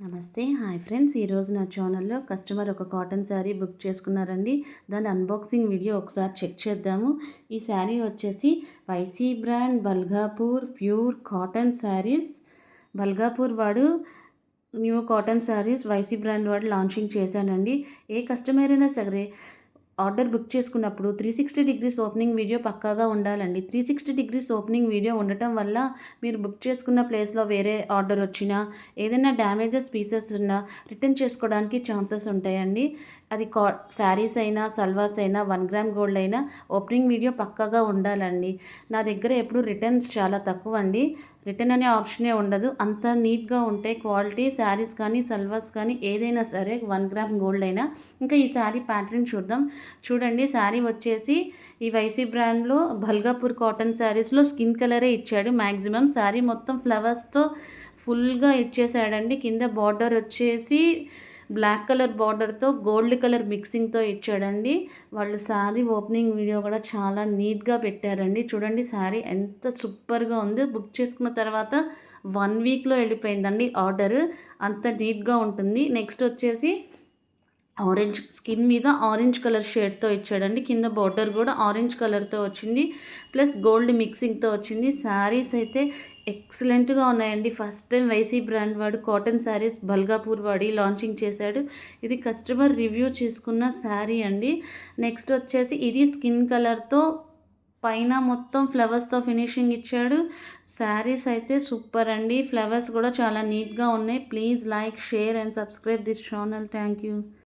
నమస్తే. Hi friends. ఈరోజు నా ఛానల్‌లో కస్టమర్ ఒక కాటన్ శారీ బుక్ చేసుకున్నారండి. దాని అన్బాక్సింగ్ వీడియో ఒకసారి చెక్ చేద్దాము. ఈ శారీ వచ్చేసి YC brand బల్గాపూర్ pure cotton saris. బల్గాపూర్ వాడు new cotton saris YC brand వాడు లాంచింగ్ చేశానండి. ఏ కస్టమర్ అయినా సరే ఆర్డర్ బుక్ చేసుకున్నప్పుడు 360 డిగ్రీస్ ఓపెనింగ్ వీడియో పక్కాగా ఉండాలండి. 360 డిగ్రీస్ ఓపెనింగ్ వీడియో ఉండటం వల్ల మీరు బుక్ చేసుకున్న ప్లేస్లో వేరే ఆర్డర్ వచ్చినా, ఏదైనా డ్యామేజెస్ పీసెస్ ఉన్నా రిటర్న్ చేసుకోవడానికి ఛాన్సెస్ ఉంటాయండి. అది శారీస్ అయినా, సల్వార్స్ అయినా, 1 గ్రామ్ గోల్డ్ అయినా ఓపెనింగ్ వీడియో పక్కాగా ఉండాలండి. నా దగ్గర ఎప్పుడు రిటర్న్స్ చాలా తక్కువ అండి. రిటర్న్ అనే ఆప్షనే ఉండదు. అంత నీట్గా ఉంటాయి క్వాలిటీ. శారీస్ కానీ, సల్వార్స్ కానీ ఏదైనా సరే 1 గ్రామ్ గోల్డ్ అయినా. ఇంకా ఈ శారీ ప్యాటర్న్ చూద్దాం. చూడండి, శారీ వచ్చేసి ఈ వైసీ బ్రాండ్లో బల్గాపూర్ కాటన్ శారీస్లో స్కిన్ కలరే ఇచ్చాడు మ్యాక్సిమం. శారీ మొత్తం ఫ్లవర్స్తో ఫుల్గా ఇచ్చేసాడండి. కింద బార్డర్ వచ్చేసి బ్లాక్ కలర్ బార్డర్తో గోల్డ్ కలర్ మిక్సింగ్తో ఇచ్చాడండి. వాళ్ళు శారీ ఓపెనింగ్ వీడియో కూడా చాలా నీట్గా పెట్టారండి. చూడండి శారీ ఎంత సూపర్గా ఉంది. బుక్ చేసుకున్న తర్వాత 1 వీక్లో వెళ్ళిపోయిందండి ఆర్డర్. అంత నీట్గా ఉంటుంది. నెక్స్ట్ వచ్చేసి ఆరెంజ్ స్కిన్ మీద ఆరెంజ్ కలర్ షేడ్తో ఇచ్చాడండి. కింద బార్డర్ కూడా ఆరెంజ్ కలర్తో వచ్చింది, ప్లస్ గోల్డ్ మిక్సింగ్తో వచ్చింది. శారీస్ అయితే ఎక్సలెంట్గా ఉన్నాయండి. ఫస్ట్ టైం వైసీ బ్రాండ్ వాడు కాటన్ శారీస్ బల్గాపూర్ వాడి లాంచింగ్ చేశాడు. ఇది కస్టమర్ రివ్యూ చేసుకున్న శారీ అండి. నెక్స్ట్ వచ్చేసి ఇది స్కిన్ కలర్తో పైన మొత్తం ఫ్లవర్స్తో ఫినిషింగ్ ఇచ్చాడు. శారీస్ అయితే సూపర్ అండి. ఫ్లవర్స్ కూడా చాలా నీట్గా ఉన్నాయి. Please like, share and subscribe this channel. Thank you.